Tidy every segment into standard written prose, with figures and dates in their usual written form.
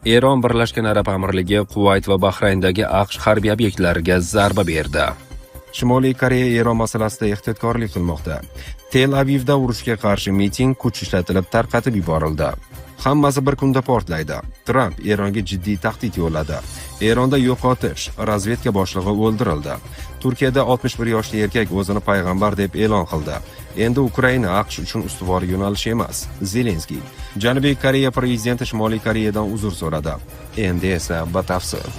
Eron Birlashgan Arab Amirligi Kuvayt va Bahrayndagi AQSh harbiy obyektlariga zarba berdi. Shimoliy Koreya Eron masalasida ehtiyotkorlik qilmoqda. Tel Avivda urushga qarshi miting kuch ishlatilib tarqatib yuborildi. Hammasi bir kunda portlaydi. Tramp Eronga jiddiy tahdid yo'lladi. Eronda yo'qotish, razvedka boshlig'i o'ldirildi. Turkiyada 61 yoshli erkak o'zini payg'ambar deb e'lon qildi. Endi Ukraina AQSh uchun ustuvor yo'nalish emas. Zelenskiy. Janubiy Koreya prezidenti Shimoliy Koreyadan uzr so'radi. Endi esa batafsil.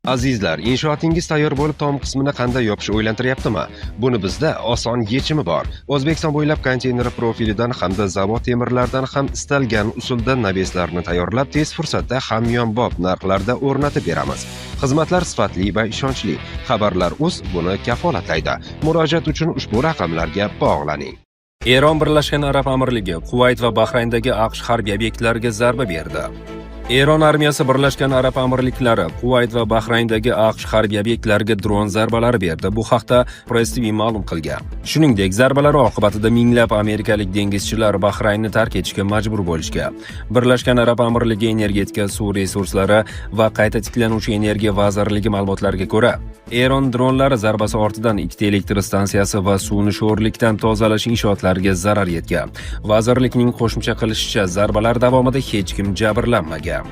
Azizlar, inshootingiz tayyor bo'lib, tom qismini qanday yopish o'ylantiryaptimi? Buni bizda oson yechimi bor. O'zbekiston bo'ylab konteyner profilidan hamda zavod temirlaridan ham istalgan usulda naveslarni tayyorlab, tez fursatda hamyonbop narxlarda o'rnatib beramiz. Xizmatlar sifatli va ishonchli. Xabarlar.uz buni kafolatlaydi. Murojaat uchun ushbu raqamlarga bog'laning. Eron Birlashgan Arab Amirligi Kuvayt va Bahrayndagi AQSh harbiy obyektlariga zarba berdi. Eron armiyasi Birlashgan Arab Amirliklari Kuvayt va Bahrayndagi AQSh harbiy obyektlariga dron zarbalari berdi. Bu haqda Press TV ma'lum qilgan. Shuningdek, zarbalar oqibatida minglab amerikalik dengizchilar Bahraynni tark etishga majbur bo'lishgan. Birlashgan Arab Amirligi energetika, suv resurslari va qayta tiklanuvchi energiya vazirligi ma'lumotlariga ko'ra, Eron dronlari zarbasi ortidan ikkita elektr stansiyasi va suvni sho'rlikdan tozalash inshootlariga zarar yetgan. Vazirlikning qo'shimcha qilishicha, zarbalar davomida hech kim jabrlanmagan.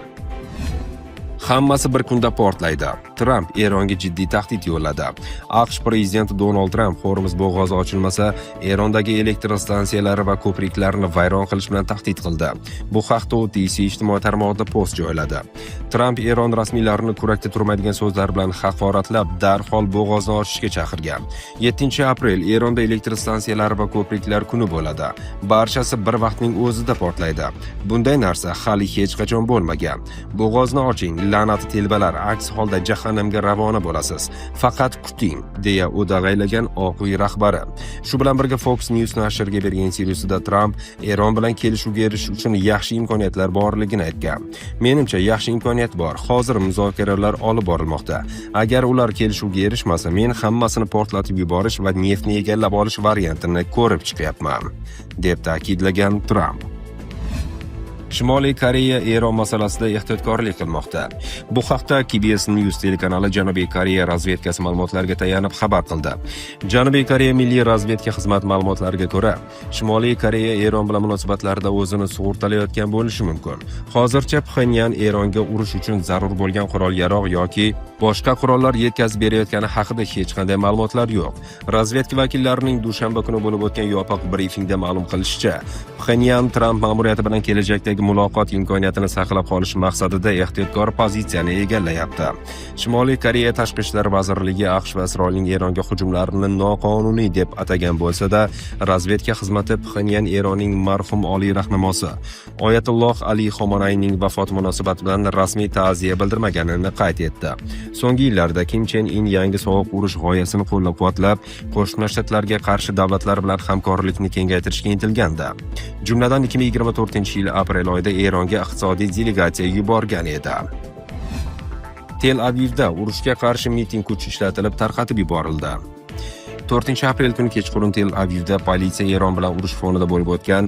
Hammasi bir kunda portlaydi. Tramp Eronga jiddiy tahdid yo'lladi. AQSh prezidenti Donald Tramp Hormuz bo'g'ozi ochilmasa, Erondagi elektr stansiyalari va ko'priklarni vayron qilish bilan tahdid qildi. Bu haqda u ijtimoiy tarmoqda post joyladi. Tramp Eron rasmiylarini kurakda turmaydigan so'zlar bilan haqoratlab, darhol bo'g'ozni ochishga chaqirgan. 7-aprel Eronda elektr stansiyalari va ko'priklar kuni bo'ladi. Barchasi bir vaqtning o'zida portlaydi. Bunday narsa hali hech qachon bo'lmagan. Bo'g'ozni oching, la'nati telbalar, aks holda jahannamga ravona bo'lasiz. Faqat kuting, deya o'dag'aylagan Oq uy rahbari. Shu bilan birga Fox News nashriga bergan intervyusida Tramp Eron bilan kelishuvga erishish uchun yaxshi imkoniyatlar borligini aytgan. Menimcha yaxshi imkoniyat bor. Hozir muzokaralar olib borilmoqda. Agar ular kelishuvga erishmasa, men hammasini portlatib yuborish va neftni egallab olish variantini ko'rib chiqyapman, deb ta'kidlagan Tramp. Shimoliy Koreya Eron masalasida ehtiyotkorlik qilmoqda. Bu haqda KBS News telekanali Janubiy Koreya razvedkasi ma'lumotlariga tayanib xabar qildi. Janubiy Koreya Milliy razvedka xizmat ma'lumotlariga ko'ra, Shimoliy Koreya Eron bilan munosabatlarda o'zini sug'urtalayotgan bo'lishi mumkin. Hozircha Pxenyan Eronga urush uchun zarur bo'lgan qurol-yarog' yoki boshqa qurollar yetkazib berayotgani haqida hech qanday ma'lumotlar yo'q. Razvedka vakillarining dushanba kuni bo'lib o'tgan yopiq brifingda ma'lum qilishicha, Pxenyan Tramp ma'muriyati bilan kelajakdagi muloqot imkoniyatini saqlab qolish maqsadida ehtiyotkor pozitsiyani egallayapti. Shimoliy Koreya Tashqi ishlar vazirligi AQSh va Isroilning Eronga hujumlarini noqonuniy deb atagan bo'lsa-da, razvedka xizmati Pxenyan Eronning marhum oliy rahnamosi Oyatulloh Ali Xomonayning vafoti munosabati bilan rasmiy ta'ziya bildirmaganini qayd etdi. So'nggi yillarda Kim Chen In yangi sovuq urush g'oyasini qo'llab-quvvatlab, Qo'shma Shtatlarga qarshi davlatlar bilan hamkorlikni kengaytirishga intilgandi. Jumladan 2024-yil aprel oyida Eronga iqtisodiy delegatsiya yuborgan edi. Tel Avivda urushga qarshi miting kuch ishlatilib tarqatib yuborildi. 4-aprel kuni kechqurun Tel Avivda politsiya Eron bilan urush fonida bo'lib o'tgan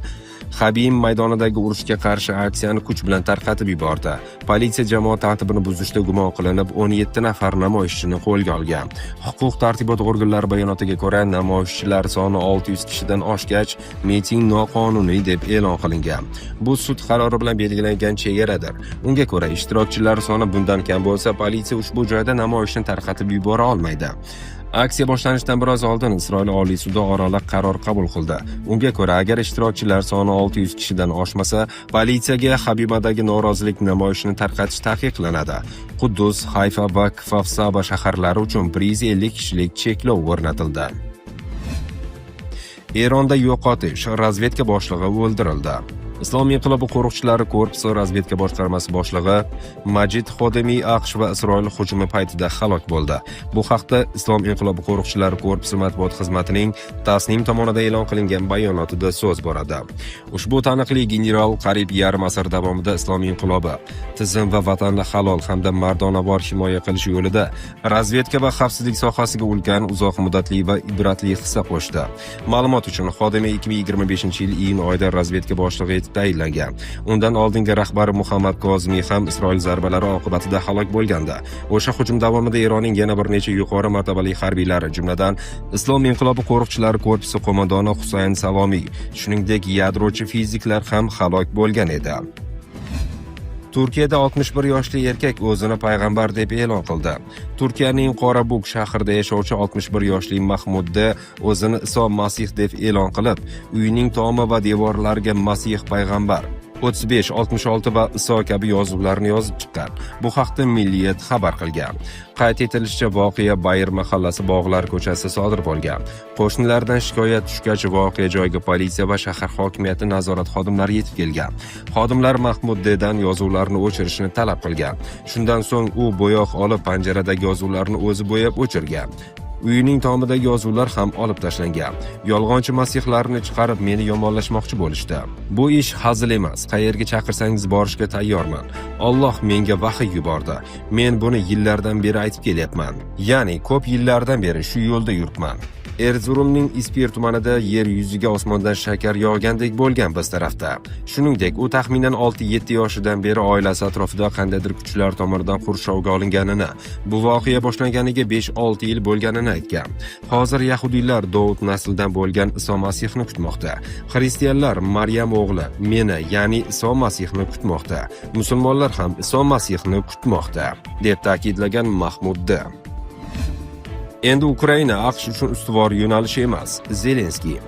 Habib maydonidagi urushga qarshi aksiyani kuch bilan tarqatib yubordi. Politsiya jamoat tartibini buzishda gumon qilinib 17 nafar namoyishchini qo'lga olgan. Huquq-tartibot organlari bayonotiga ko'ra, namoyishchilar soni 600 kishidan oshgach, miting noqonuniy deb e'lon qilingan. Bu sud qarori bilan belgilangan chegaradir. Unga ko'ra, ishtirokchilar soni bundan kam bo'lsa, politsiya ushbu joyda namoyishni tarqatib yubora olmaydi. Aksiya boshlanishidan biroz oldin Isroil Oliy sudi oraliq qaror qabul qildi. Unga ko'ra, agar ishtirokchilar soni 600 kishidan oshmasa, politsiyaga Habibadagi norozilik namoyishini tarqatish taqiqlanadi. Quddus, Hayfa va Kfar shaharlari uchun 150 kishilik cheklov o'rnatildi. Eronda yo'qotish, razvedka boshlig'i o'ldirildi. Islom inqilobi qo'riqchilari korpusi razvedka boshqarmasi boshlig'i Majid Xodimiy AQSh va Isroil hujumi paytida halok bo'ldi. Bu haqda Islom inqilobi qo'riqchilari korpusi matbuot xizmatining Tasnim tomonidan e'lon qilingan bayonotida so'z boradi. Ushbu taniqli general qariyb yarim asr davomida Islom inqilobi tizim va vatanni halol hamda mardonavor himoya qilish yo'lida razvedka va xavfsizlik sohasiga ulkan, uzoq muddatli va ibratli hissa qo'shdi. Ma'lumot uchun, Xodimiy 2025-yil iyun oyida razvedka boshlig'i etib tayinlangan. Undan oldingi rahbari Muhammad Kozimiy ham Isroil zarbalari oqibatida halok bo'lgandi. O'sha hujum davomida Eronning yana bir necha yuqori martabali harbiylari, jumladan Islom inqilobi qo'riqchilari korpusi qo'mondoni Husayn Salomiy, shuningdek yadrochi fiziklar ham halok bo'lgan edi. Turkiyada 61 yoshli erkak o'zini payg'ambar deb e'lon qildi. Turkiyaning Qorabuk shahrida yashovchi 61 yoshli Mahmudda o'zini Iso Masih deb e'lon qilib, uyining tomi va devorlariga Masih payg'ambar 35, 66 va Iso kabi yozuvlarni yozib chiqqan. Bu haqda Milliyat xabar qilgan. Qayd etilishicha, voqea Bayr mahallasi Bog'lar ko'chasida sodir bo'lgan. Qo'shnilardan shikoyat tushgach, voqea joyiga politsiya va shahar hokimiyati nazorat xodimlari yetib kelgan. Xodimlar Mahmuddan yozuvlarni o'chirishni talab qilgan. Shundan so'ng u bo'yoq olib panjaradagi yozuvlarni o'zi bo'yab o'chirgan. Uyining tomidagi yozuvlar ham olib tashlangan. Yolg'onchi masihlarni chiqarib meni yomonlashmoqchi bo'lishdi. Bu ish hazil emas. Qayerga chaqirsangiz borishga tayyorman. Alloh menga vahiy yubordi. Men buni yillardan beri aytib kelyapman. Ya'ni ko'p yillardan beri shu yo'lda yuribman. Erzurumning Ispir tumanida yer yuziga osmondan shakar yog'gandek bo'lgan biz tarafda. Shuningdek, u taxminan 6-7 yoshidan beri oilasi atrofida qandaydir kuchlar tomonidan qurshovga olinganini, bu voqea boshlanganiga 5-6 yil bo'lganini aytgan. Hozir yahudiylar Dovud naslidan bo'lgan Iso Masihni kutmoqda. Xristianlar Maryam o'g'li, meni, ya'ni Iso Masihni kutmoqda. Musulmonlar ham Iso Masihni kutmoqda, deb ta'kidlagan Mahmudda. Endi Ukraina AQSh uchun ustuvor yo'nalish emas. Zelenskiy.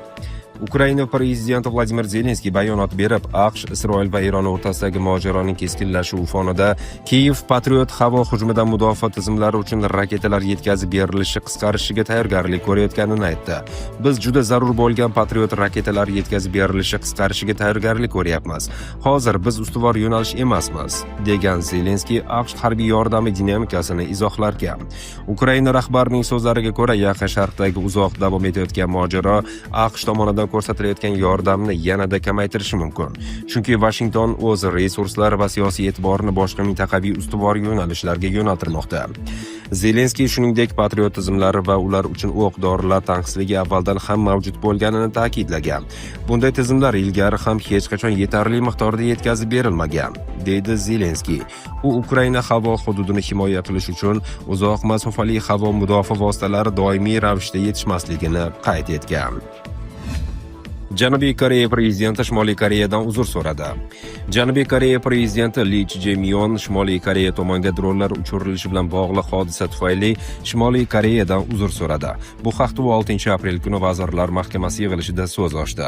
Ukraina prezidenti Vladimir Zelenskiy bayonot berib, AQSh, Isroil va Eron o'rtasidagi mojaroning keskinlashuvi fonida Kiyev Patriot havo hujumidan mudofaa tizimlari uchun raketalar yetkazib berilishi qisqarishiga tayyorgarlik ko'rayotganini aytdi. Biz juda zarur bo'lgan Patriot raketalari yetkazib berilishi qisqarishiga tayyorgarlik ko'ryapmiz. Hozir biz ustuvor yo'nalish emasmiz, degan Zelenskiy AQSh harbiy yordami dinamikasini izohlarkan. Ukraina rahbarining so'zlariga ko'ra, Yaqin Sharqdagi uzoq davom etayotgan mojaro AQSh tomonidan ko'rsatilayotgan yordamni yanada kamaytirishi mumkin. Chunki Washington o'z resurslari va siyosiy e'tiborini boshqa mintaqaviy ustuvor yo'nalishlarga yo'naltirmoqda. Zelenskiy shuningdek patriot tizimlari va ular uchun o'q-dorilar tanqisligi avvaldan ham mavjud bo'lganini ta'kidlagan. Bunday tizimlar ilgari ham hech qachon yetarli miqdorda yetkazib berilmagan, deydi Zelenskiy. U Ukraina havo hududini himoya qilish uchun uzoq masofali havo mudofaa vositalari doimiy ravishda yetishmasligini qayd etgan. Janubiy Koreya prezidenti Shimoliy Koreyadan uzr so'radi. Janubiy Koreya prezidenti Lee Jae-myung Shimoliy Koreya tomoniga dronlar uchirilishi bilan bog'liq hodisa tufayli Shimoliy Koreyadan uzr so'radi. Bu haqda 6-aprel kuni Vazirlar Mahkamasi yig'ilishida so'z ochdi.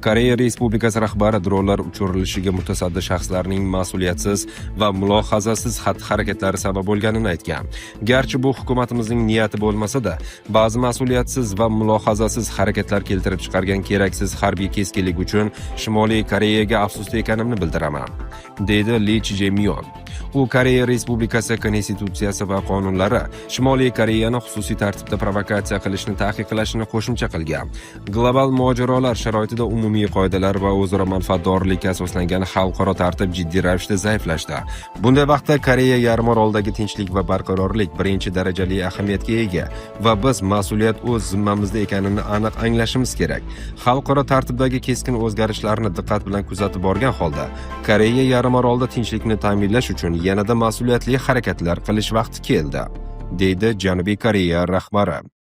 Koreya Respublikasi rahbari dronlar uchirilishiga mutasaddi shaxslarning mas'uliyatsiz va mulohazasiz xatti-harakatlari sabab bo'lganini aytgan. Garchi bu hukumatimizning niyati bo'lmasa-da, ba'zi mas'uliyatsiz va mulohazasiz harakatlar keltirib chiqargan keraksiz harbiy keskinlik uchun Shimoliy Koreyaga afsusda ekanimni bildiraman, deydi Lee Jae-myung. U Koreya Respublikasi konstitutsiyasi va qonunlari Shimoliy Koreyani xususiy tartibda provokatsiya qilishni taqiqlashini qo'shimcha qilgan. Global mojarolar sharoitida umumiy qoidalar va o'zaro manfaatdorlikka asoslangan xalqaro tartib jiddiy ravishda zaiflashdi. Bunday vaqtda Koreya yarim orolidagi tinchlik va barqarorlik birinchi darajali ahamiyatga ega va biz mas'uliyat o'z zimmamizda ekanini aniq anglashimiz kerak. Xalqaro tartibdagi keskin o'zgarishlarni diqqat bilan kuzatib borgan holda, Koreya yarim orolida tinchlikni ta'minlash uchun yanada mas'uliyatli harakatlar qilish vaqti keldi, deydi Janubiy Koreya rahbari.